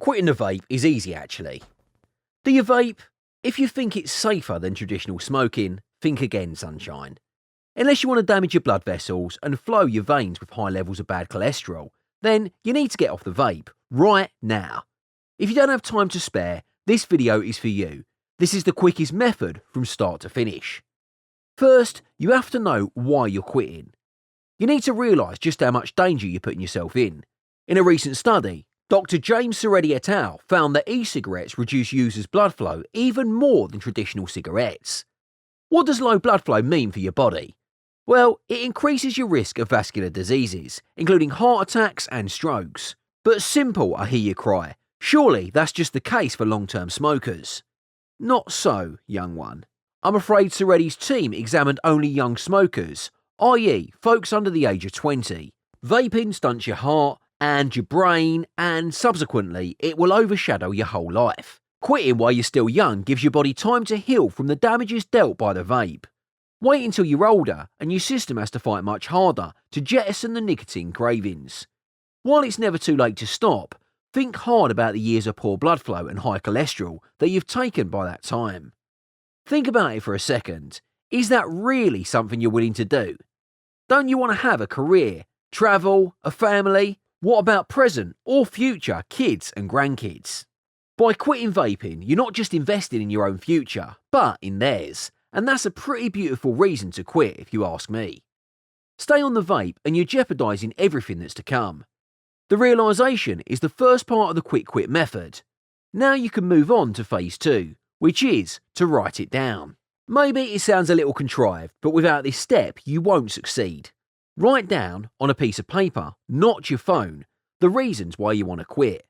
Quitting the vape is easy actually. Do you vape? If you think it's safer than traditional smoking, think again, sunshine. Unless you want to damage your blood vessels and flow your veins with high levels of bad cholesterol, then you need to get off the vape right now. If you don't have time to spare, this video is for you. This is the quickest method from start to finish. First, you have to know why you're quitting. You need to realise just how much danger you're putting yourself in. In a recent study, Dr. James Seretti et al. Found that e-cigarettes reduce users' blood flow even more than traditional cigarettes. What does low blood flow mean for your body? Well, it increases your risk of vascular diseases, including heart attacks and strokes. But simple, I hear you cry. Surely that's just the case for long-term smokers. Not so, young one. I'm afraid Seretti's team examined only young smokers, i.e. folks under the age of 20. Vaping stunts your heart and your brain, and subsequently it will overshadow your whole life. Quitting while you're still young gives your body time to heal from the damages dealt by the vape. Wait until you're older and your system has to fight much harder to jettison the nicotine cravings. While it's never too late to stop, think hard about the years of poor blood flow and high cholesterol that you've taken by that time. Think about it for a second. Is that really something you're willing to do? Don't you want to have a career, travel, a family? What about present or future kids and grandkids? By quitting vaping, you're not just investing in your own future, but in theirs. And that's a pretty beautiful reason to quit, if you ask me. Stay on the vape and you're jeopardising everything that's to come. The realisation is the first part of the quick quit method. Now you can move on to phase 2, which is to write it down. Maybe it sounds a little contrived, but without this step you won't succeed. Write down, on a piece of paper, not your phone, the reasons why you want to quit.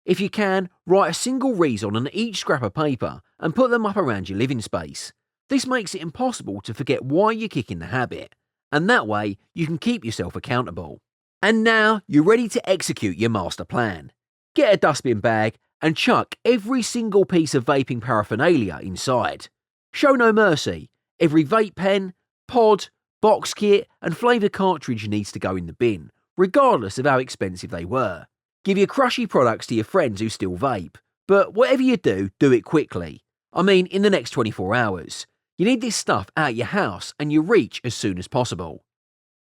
If you can, write a single reason on each scrap of paper and put them up around your living space. This makes it impossible to forget why you're kicking the habit, and that way you can keep yourself accountable. And now you're ready to execute your master plan. Get a dustbin bag and chuck every single piece of vaping paraphernalia inside. Show no mercy. Every vape pen, pod, box kit and flavour cartridge needs to go in the bin, regardless of how expensive they were. Give your crushy products to your friends who still vape, but whatever you do it quickly. I mean, in the next 24 hours. You need this stuff out your house and your reach as soon as possible.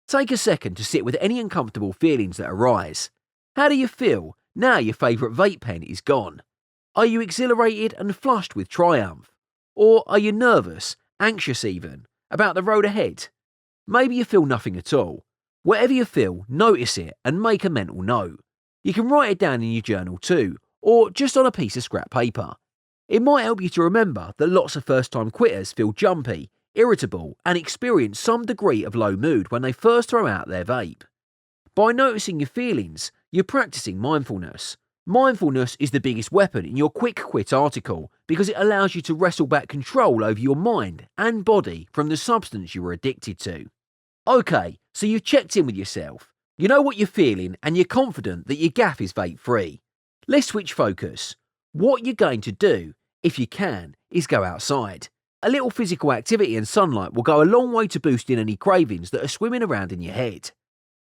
Take a second to sit with any uncomfortable feelings that arise. How do you feel now your favourite vape pen is gone? Are you exhilarated and flushed with triumph? Or are you nervous, anxious even, about the road ahead? Maybe you feel nothing at all. Whatever you feel, notice it and make a mental note. You can write it down in your journal too, or just on a piece of scrap paper. It might help you to remember that lots of first-time quitters feel jumpy, irritable, and experience some degree of low mood when they first throw out their vape. By noticing your feelings, you're practicing mindfulness. Mindfulness is the biggest weapon in your quick quit article because it allows you to wrestle back control over your mind and body from the substance you were addicted to. Okay, so you've checked in with yourself. You know what you're feeling and you're confident that your gaff is vape-free. Let's switch focus. What you're going to do, if you can, is go outside. A little physical activity and sunlight will go a long way to boosting any cravings that are swimming around in your head.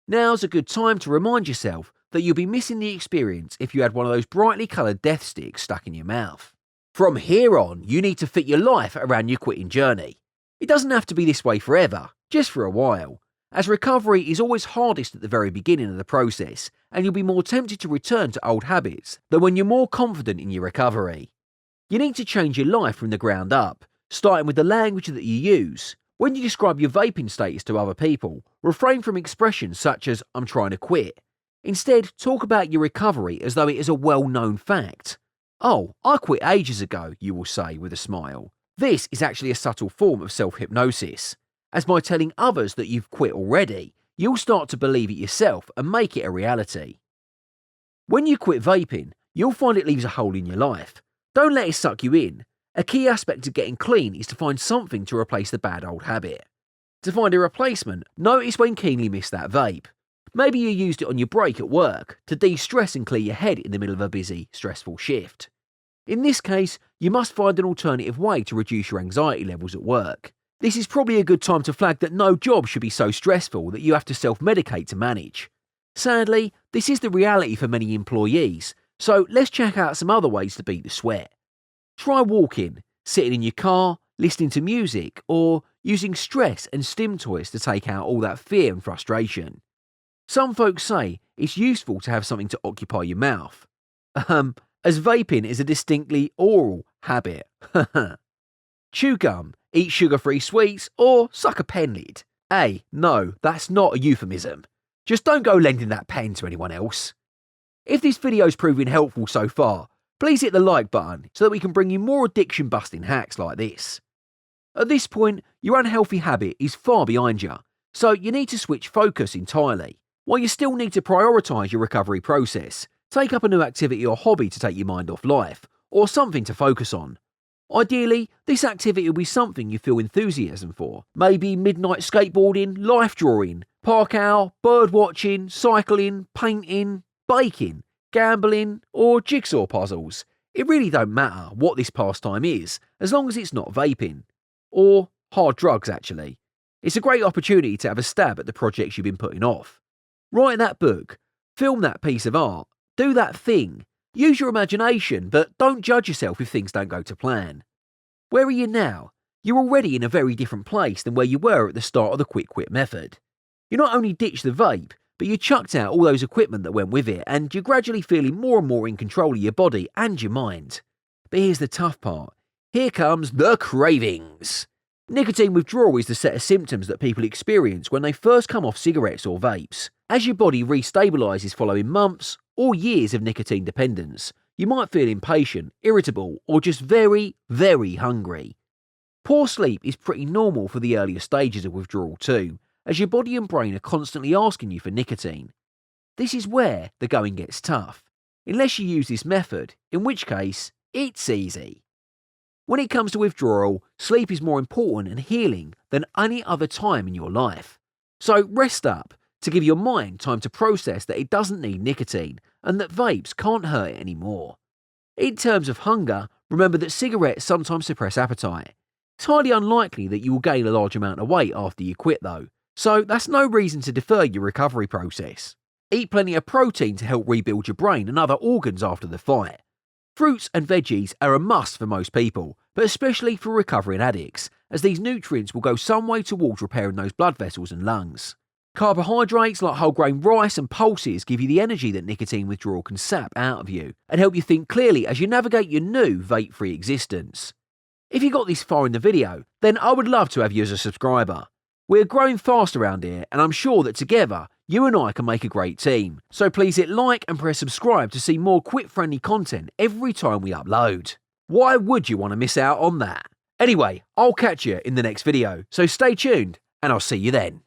Now's a good time to remind yourself that you'll be missing the experience if you had one of those brightly coloured death sticks stuck in your mouth. From here on, you need to fit your life around your quitting journey. It doesn't have to be this way forever, just for a while, as recovery is always hardest at the very beginning of the process, and you'll be more tempted to return to old habits than when you're more confident in your recovery. You need to change your life from the ground up, starting with the language that you use. When you describe your vaping status to other people, refrain from expressions such as, "I'm trying to quit." Instead, talk about your recovery as though it is a well-known fact. "Oh, I quit ages ago," you will say with a smile. This is actually a subtle form of self-hypnosis, as by telling others that you've quit already, you'll start to believe it yourself and make it a reality. When you quit vaping, you'll find it leaves a hole in your life. Don't let it suck you in. A key aspect of getting clean is to find something to replace the bad old habit. To find a replacement, notice when keenly miss that vape. Maybe you used it on your break at work to de-stress and clear your head in the middle of a busy, stressful shift. In this case, you must find an alternative way to reduce your anxiety levels at work. This is probably a good time to flag that no job should be so stressful that you have to self-medicate to manage. Sadly, this is the reality for many employees, So let's check out some other ways to beat the sweat. Try walking, sitting in your car, listening to music, or using stress and stim toys to take out all that fear and frustration. Some folks say it's useful to have something to occupy your mouth. As vaping is a distinctly oral habit. Chew gum, eat sugar-free sweets, or suck a pen lid. Hey, no, that's not a euphemism. Just don't go lending that pen to anyone else. If this video's proving helpful so far, please hit the like button so that we can bring you more addiction-busting hacks like this. At this point, your unhealthy habit is far behind you, so you need to switch focus entirely. While you still need to prioritise your recovery process, take up a new activity or hobby to take your mind off life, or something to focus on. Ideally, this activity will be something you feel enthusiasm for. Maybe midnight skateboarding, life drawing, park owl, bird watching, cycling, painting, baking, gambling, or jigsaw puzzles. It really don't matter what this pastime is, as long as it's not vaping. Or hard drugs, actually. It's a great opportunity to have a stab at the projects you've been putting off. Write that book, film that piece of art, do that thing. Use your imagination, but don't judge yourself if things don't go to plan. Where are you now? You're already in a very different place than where you were at the start of the quick quit method. You not only ditched the vape, but you chucked out all those equipment that went with it, and you're gradually feeling more and more in control of your body and your mind. But here's the tough part. Here comes the cravings. Nicotine withdrawal is the set of symptoms that people experience when they first come off cigarettes or vapes. As your body restabilises following months or years of nicotine dependence, you might feel impatient, irritable, or just very, very hungry. Poor sleep is pretty normal for the earlier stages of withdrawal too, as your body and brain are constantly asking you for nicotine. This is where the going gets tough, unless you use this method, in which case, it's easy. When it comes to withdrawal, sleep is more important and healing than any other time in your life. So rest up to give your mind time to process that it doesn't need nicotine and that vapes can't hurt it anymore. In terms of hunger, remember that cigarettes sometimes suppress appetite. It's highly unlikely that you will gain a large amount of weight after you quit though, so that's no reason to defer your recovery process. Eat plenty of protein to help rebuild your brain and other organs after the fight. Fruits and veggies are a must for most people, but especially for recovering addicts, as these nutrients will go some way towards repairing those blood vessels and lungs. Carbohydrates like whole grain rice and pulses give you the energy that nicotine withdrawal can sap out of you and help you think clearly as you navigate your new vape-free existence. If you got this far in the video, then I would love to have you as a subscriber. We're growing fast around here, and I'm sure that together, you and I can make a great team. So please hit like and press subscribe to see more quit-friendly content every time we upload. Why would you want to miss out on that? Anyway, I'll catch you in the next video, so stay tuned, and I'll see you then.